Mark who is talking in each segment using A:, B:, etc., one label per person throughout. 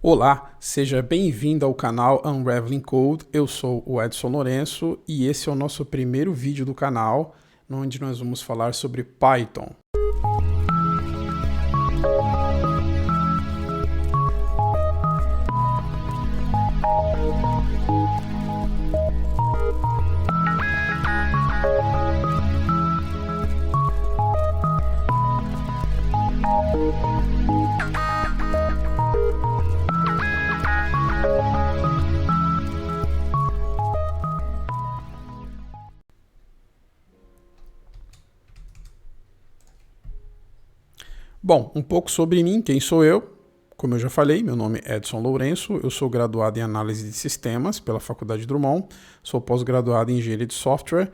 A: Olá, seja bem-vindo ao canal Unraveling Code. Eu sou o Edson Lourenço e esse é o nosso primeiro vídeo do canal, onde nós vamos falar sobre Python. Bom, um pouco sobre mim, quem sou eu? Como eu já falei, meu nome é Edson Lourenço, eu sou graduado em Análise de Sistemas pela Faculdade Drummond, sou pós-graduado em Engenharia de Software,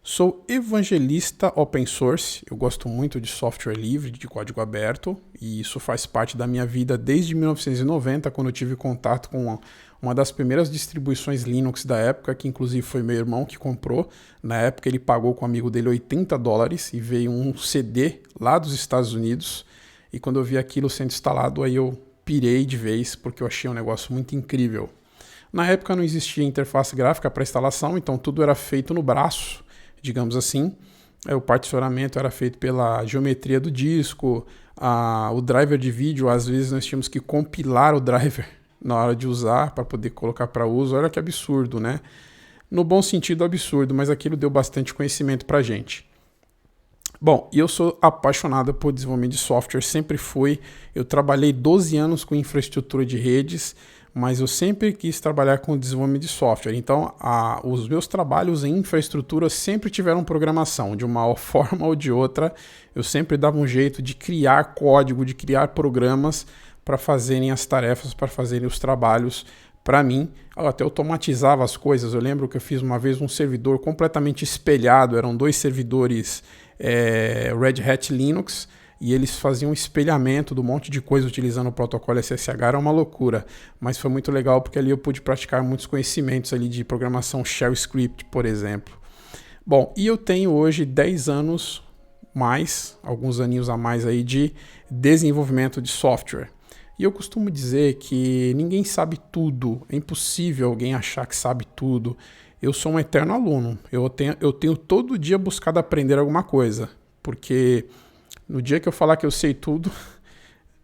A: sou evangelista open source, eu gosto muito de software livre, de código aberto, e isso faz parte da minha vida desde 1990, quando eu tive contato com uma das primeiras distribuições Linux da época, que inclusive foi meu irmão que comprou. Na época ele pagou com um amigo dele $80 e veio um CD lá dos Estados Unidos. E quando eu vi aquilo sendo instalado, aí eu pirei de vez, porque eu achei um negócio muito incrível. Na época não existia interface gráfica para instalação, então tudo era feito no braço, digamos assim. O particionamento era feito pela geometria do disco, o driver de vídeo, às vezes nós tínhamos que compilar o driver na hora de usar para poder colocar para uso. Olha que absurdo, né? No bom sentido, absurdo, mas aquilo deu bastante conhecimento para a gente. Bom, e eu sou apaixonado por desenvolvimento de software, sempre fui. Eu trabalhei 12 anos com infraestrutura de redes, mas eu sempre quis trabalhar com desenvolvimento de software. Então, os meus trabalhos em infraestrutura sempre tiveram programação, de uma forma ou de outra. Eu sempre dava um jeito de criar código, de criar programas para fazerem as tarefas, para fazerem os trabalhos para mim. Eu até automatizava as coisas. Eu lembro que eu fiz uma vez um servidor completamente espelhado, eram 2 servidores Red Hat Linux, e eles faziam um espelhamento do monte de coisa utilizando o protocolo SSH. Era uma loucura, mas foi muito legal porque ali eu pude praticar muitos conhecimentos ali de programação shell script, por exemplo. Bom, e eu tenho hoje 10 anos mais, alguns aninhos a mais aí de desenvolvimento de software. E eu costumo dizer que ninguém sabe tudo, é impossível alguém achar que sabe tudo. Eu sou um eterno aluno, eu tenho todo dia buscado aprender alguma coisa, porque no dia que eu falar que eu sei tudo,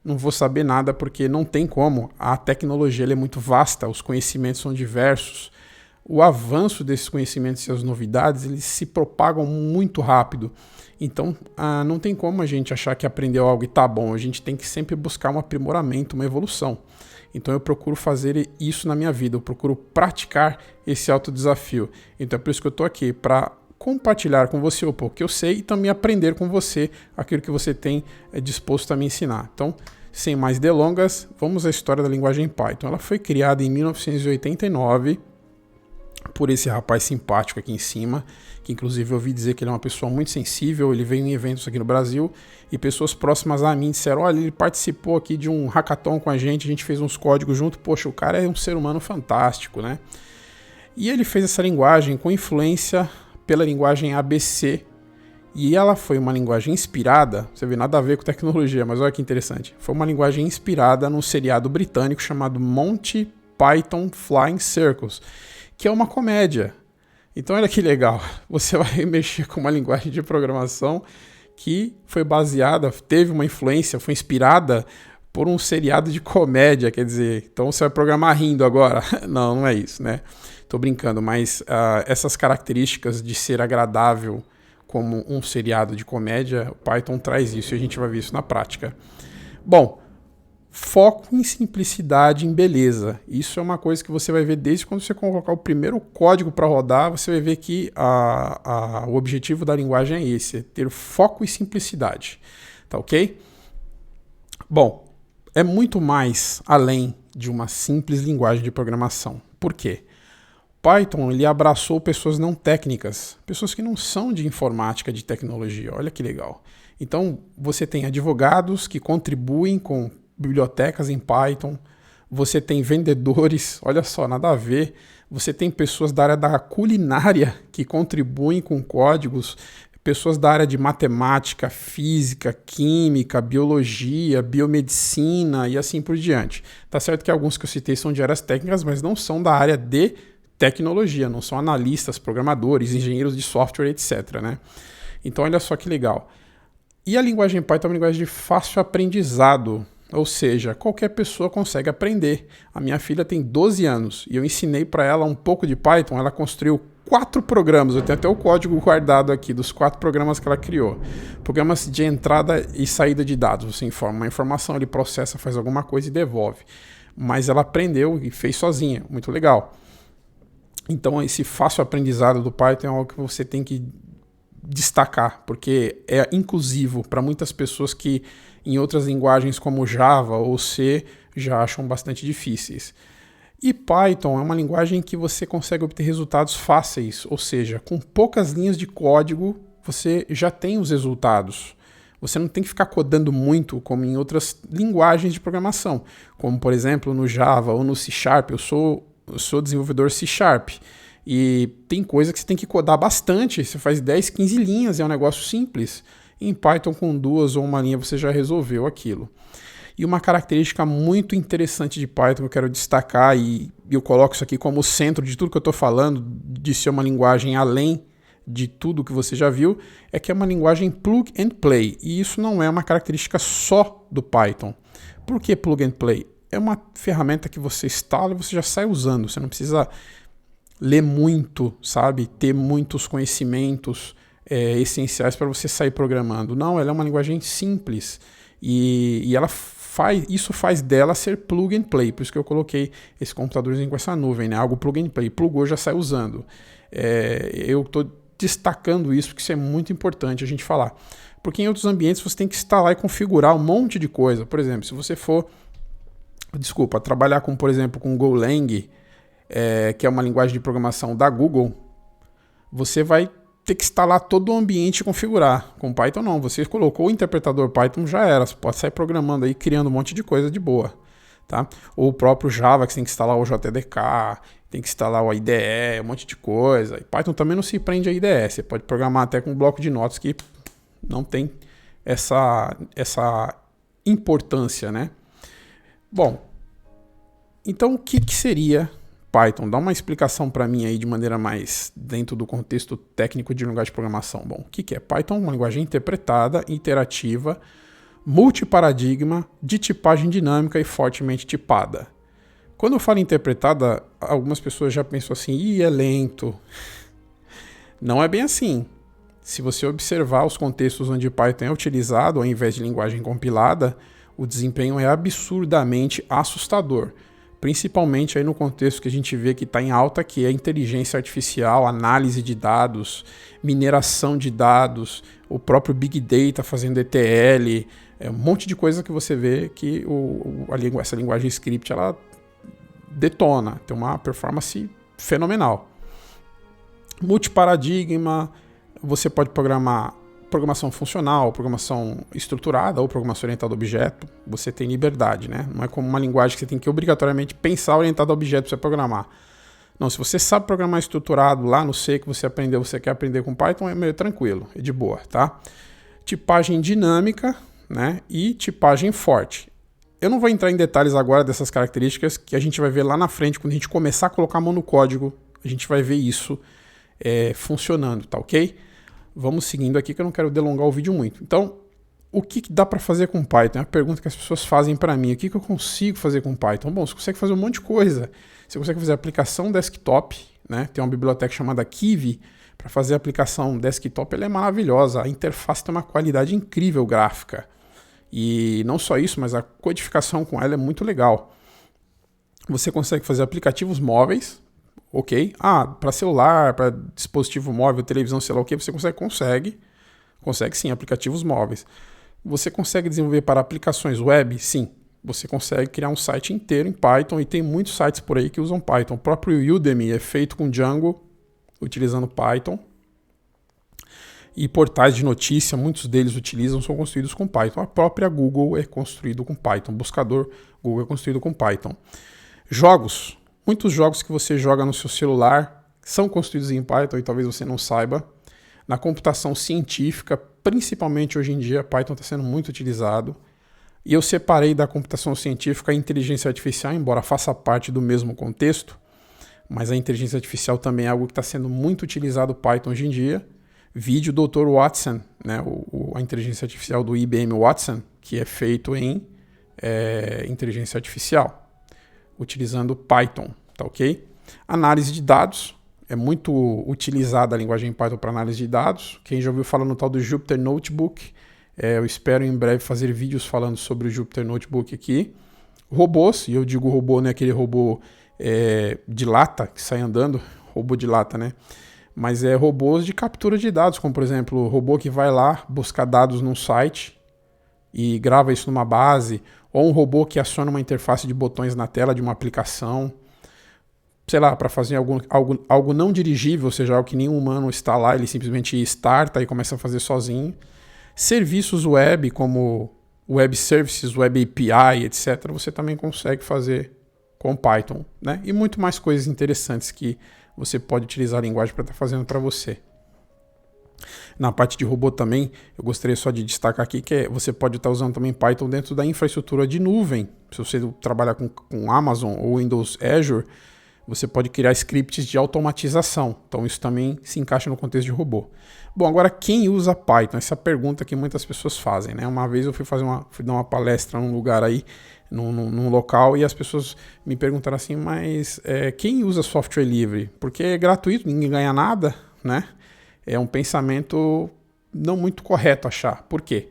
A: não vou saber nada, porque não tem como. A tecnologia ela é muito vasta, os conhecimentos são diversos. O avanço desses conhecimentos e as novidades, eles se propagam muito rápido. Então, não tem como a gente achar que aprendeu algo e tá bom. A gente tem que sempre buscar um aprimoramento, uma evolução. Então, eu procuro fazer isso na minha vida. Eu procuro praticar esse autodesafio. Então, é por isso que eu tô aqui, para compartilhar com você o pouco que eu sei e também aprender com você aquilo que você tem disposto a me ensinar. Então, sem mais delongas, vamos à história da linguagem Python. Ela foi criada em 1989 por esse rapaz simpático aqui em cima, que inclusive eu ouvi dizer que ele é uma pessoa muito sensível. Ele veio em eventos aqui no Brasil e pessoas próximas a mim disseram: olha, ele participou aqui de um hackathon com a gente fez uns códigos junto. Poxa, o cara é um ser humano fantástico, né? E ele fez essa linguagem com influência pela linguagem ABC, e ela foi uma linguagem inspirada, você vê, nada a ver com tecnologia, mas olha que interessante, foi uma linguagem inspirada num seriado britânico chamado Monty Python Flying Circus, que é uma comédia. Então olha que legal, você vai mexer com uma linguagem de programação que foi baseada, teve uma influência, foi inspirada por um seriado de comédia, quer dizer, então você vai programar rindo agora? Não, não é isso, né? Tô brincando, mas essas características de ser agradável como um seriado de comédia, o Python traz isso e a gente vai ver isso na prática. Bom, foco em simplicidade, em beleza. Isso é uma coisa que você vai ver desde quando você colocar o primeiro código para rodar, você vai ver que o objetivo da linguagem é esse, é ter foco e simplicidade. Tá ok? Bom, é muito mais além de uma simples linguagem de programação. Por quê? Python ele abraçou pessoas não técnicas, pessoas que não são de informática, de tecnologia. Olha que legal. Então, você tem advogados que contribuem com bibliotecas em Python, você tem vendedores, olha só, nada a ver. Você tem pessoas da área da culinária que contribuem com códigos, pessoas da área de matemática, física, química, biologia, biomedicina e assim por diante. Tá certo que alguns que eu citei são de áreas técnicas, mas não são da área de tecnologia, não são analistas, programadores, engenheiros de software, etc, né? Então olha só que legal. E a linguagem Python é uma linguagem de fácil aprendizado, ou seja, qualquer pessoa consegue aprender. A minha filha tem 12 anos e eu ensinei para ela um pouco de Python, ela construiu 4 programas, eu tenho até o código guardado aqui dos 4 programas que ela criou. Programas de entrada e saída de dados, você informa uma informação, ele processa, faz alguma coisa e devolve. Mas ela aprendeu e fez sozinha, muito legal. Então esse fácil aprendizado do Python é algo que você tem que destacar, porque é inclusivo para muitas pessoas que em outras linguagens como Java ou C já acham bastante difíceis. E Python é uma linguagem que você consegue obter resultados fáceis, ou seja, com poucas linhas de código você já tem os resultados. Você não tem que ficar codando muito como em outras linguagens de programação, como por exemplo no Java ou no C Sharp. Eu sou desenvolvedor C Sharp e tem coisa que você tem que codar bastante, você faz 10, 15 linhas, é um negócio simples. Em Python com 2 ou 1 linha você já resolveu aquilo. E uma característica muito interessante de Python que eu quero destacar, e eu coloco isso aqui como centro de tudo que eu estou falando, de ser uma linguagem além de tudo que você já viu, é que é uma linguagem plug and play. E isso não é uma característica só do Python. Por que plug and play? É uma ferramenta que você instala e você já sai usando. Você não precisa ler muito, sabe? Ter muitos conhecimentos essenciais para você sair programando. Não, ela é uma linguagem simples. E ela isso faz dela ser plug and play, por isso que eu coloquei esse computadorzinho com essa nuvem, né? Algo plug and play, plugou, já sai usando. Eu estou destacando isso porque isso é muito importante a gente falar, porque em outros ambientes você tem que instalar e configurar um monte de coisa. Por exemplo, se você for, trabalhar com, por exemplo, com Golang, que é uma linguagem de programação da Google, você vai ter que instalar todo o ambiente e configurar. Com Python não, você colocou o interpretador Python, já era, você pode sair programando aí, criando um monte de coisa de boa, tá? Ou o próprio Java, que você tem que instalar o JDK, tem que instalar o IDE, um monte de coisa. E Python também não se prende a IDE, você pode programar até com um bloco de notas que não tem essa importância, né? Bom, então o que seria Python? Dá uma explicação para mim aí de maneira mais dentro do contexto técnico de linguagem de programação. Bom, o que é Python? Uma linguagem interpretada, interativa, multiparadigma, de tipagem dinâmica e fortemente tipada. Quando eu falo interpretada, algumas pessoas já pensam assim, é lento. Não é bem assim. Se você observar os contextos onde Python é utilizado ao invés de linguagem compilada, o desempenho é absurdamente assustador. Principalmente aí no contexto que a gente vê que está em alta, que é inteligência artificial, análise de dados, mineração de dados, o próprio Big Data fazendo ETL, um monte de coisa que você vê que essa linguagem script ela detona, tem uma performance fenomenal. Multiparadigma, você pode programar programação funcional, programação estruturada ou programação orientada a objeto, você tem liberdade, né? Não é como uma linguagem que você tem que obrigatoriamente pensar orientada a objeto para você programar. Não, se você sabe programar estruturado lá no C que você aprendeu, você quer aprender com Python, é meio tranquilo, é de boa, tá? Tipagem dinâmica, né? E tipagem forte. Eu não vou entrar em detalhes agora dessas características que a gente vai ver lá na frente, quando a gente começar a colocar a mão no código, a gente vai ver isso funcionando, tá ok? Vamos seguindo aqui que eu não quero delongar o vídeo muito. Então, o que dá para fazer com Python? É a pergunta que as pessoas fazem para mim. O que eu consigo fazer com Python? Bom, você consegue fazer um monte de coisa. Você consegue fazer aplicação desktop, né? Tem uma biblioteca chamada Kivy para fazer a aplicação desktop. Ela é maravilhosa. A interface tem uma qualidade incrível gráfica. E não só isso, mas a codificação com ela é muito legal. Você consegue fazer aplicativos móveis. Ok? Para celular, para dispositivo móvel, televisão, sei lá o que, você consegue sim, aplicativos móveis. Você consegue desenvolver para aplicações web? Sim. Você consegue criar um site inteiro em Python e tem muitos sites por aí que usam Python. O próprio Udemy é feito com Django, utilizando Python. E portais de notícia, muitos deles são construídos com Python. A própria Google é construído com Python. O buscador Google é construído com Python. Jogos. Muitos jogos que você joga no seu celular são construídos em Python e talvez você não saiba. Na computação científica, principalmente hoje em dia, Python está sendo muito utilizado. E eu separei da computação científica a inteligência artificial, embora faça parte do mesmo contexto, mas a inteligência artificial também é algo que está sendo muito utilizado Python hoje em dia. Vídeo do Dr. Watson, né, a inteligência artificial do IBM Watson, que é feito em inteligência artificial, utilizando Python, tá ok? Análise de dados, é muito utilizada a linguagem Python para análise de dados. Quem já ouviu falar no tal do Jupyter Notebook, eu espero em breve fazer vídeos falando sobre o Jupyter Notebook aqui. Robôs, e eu digo robô, não é aquele robô de lata que sai andando, robô de lata, né? Mas é robôs de captura de dados, como por exemplo, o robô que vai lá buscar dados num site e grava isso numa base, ou um robô que aciona uma interface de botões na tela de uma aplicação, sei lá, para fazer algo não dirigível, ou seja, algo que nenhum humano está lá, ele simplesmente starta e começa a fazer sozinho. Serviços web, como web services, web API, etc., você também consegue fazer com Python, né? E muito mais coisas interessantes que você pode utilizar a linguagem para estar fazendo para você. Na parte de robô também, eu gostaria só de destacar aqui que você pode estar usando também Python dentro da infraestrutura de nuvem. Se você trabalhar com Amazon ou Windows Azure, você pode criar scripts de automatização. Então isso também se encaixa no contexto de robô. Bom, agora quem usa Python? Essa pergunta que muitas pessoas fazem, né? Uma vez eu fui dar uma palestra num lugar aí, num local, e as pessoas me perguntaram assim, mas quem usa software livre? Porque é gratuito, ninguém ganha nada, né? É um pensamento não muito correto achar. Por quê?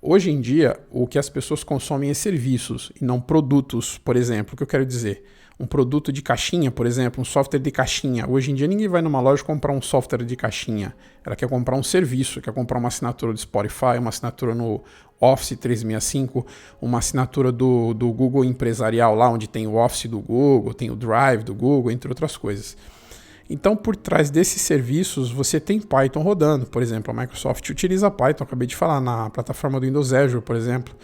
A: Hoje em dia, o que as pessoas consomem é serviços e não produtos, por exemplo. O que eu quero dizer? Um produto de caixinha, por exemplo, um software de caixinha. Hoje em dia ninguém vai numa loja comprar um software de caixinha. Ela quer comprar um serviço, quer comprar uma assinatura do Spotify, uma assinatura no Office 365, uma assinatura do Google empresarial, lá onde tem o Office do Google, tem o Drive do Google, entre outras coisas. Então, por trás desses serviços, você tem Python rodando. Por exemplo, a Microsoft utiliza Python, acabei de falar, na plataforma do Windows Azure, por exemplo.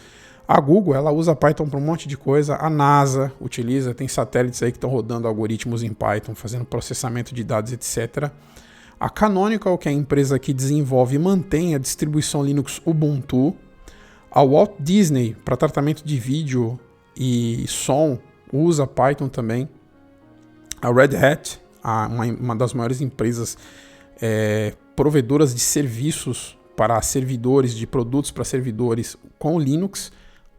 A: A Google, ela usa Python para um monte de coisa. A NASA utiliza, tem satélites aí que estão rodando algoritmos em Python, fazendo processamento de dados, etc. A Canonical, que é a empresa que desenvolve e mantém a distribuição Linux Ubuntu. A Walt Disney, para tratamento de vídeo e som, usa Python também. A Red Hat, uma das maiores empresas provedoras de serviços para servidores, de produtos para servidores com Linux,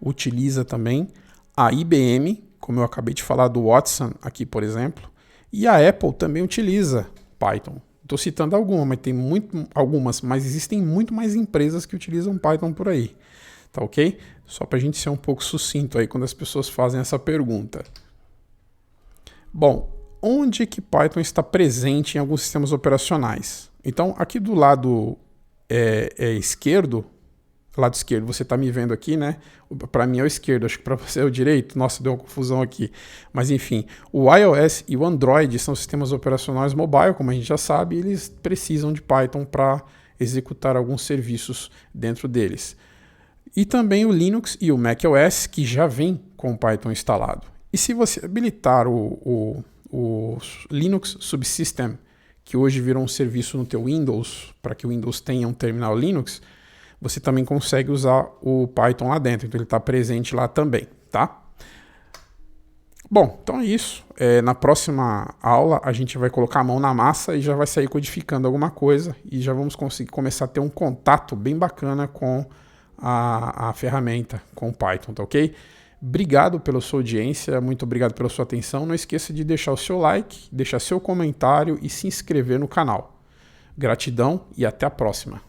A: utiliza também. A IBM, como eu acabei de falar do Watson aqui, por exemplo, e a Apple também utiliza Python. Estou citando algumas, mas existem muito mais empresas que utilizam Python por aí, tá ok? Só para a gente ser um pouco sucinto aí quando as pessoas fazem essa pergunta. Bom, onde que Python está presente em alguns sistemas operacionais? Então, aqui do lado esquerdo, lado esquerdo, você está me vendo aqui, né? Para mim é o esquerdo, acho que para você é o direito. Nossa, deu uma confusão aqui. Mas enfim, o iOS e o Android são sistemas operacionais mobile, como a gente já sabe, e eles precisam de Python para executar alguns serviços dentro deles. E também o Linux e o macOS, que já vem com o Python instalado. E se você habilitar o Linux Subsystem, que hoje virou um serviço no teu Windows, para que o Windows tenha um terminal Linux, você também consegue usar o Python lá dentro, então ele está presente lá também, tá? Bom, então é isso. Na próxima aula a gente vai colocar a mão na massa e já vai sair codificando alguma coisa e já vamos conseguir começar a ter um contato bem bacana com a ferramenta, com o Python, tá ok? Obrigado pela sua audiência, muito obrigado pela sua atenção. Não esqueça de deixar o seu like, deixar seu comentário e se inscrever no canal. Gratidão e até a próxima.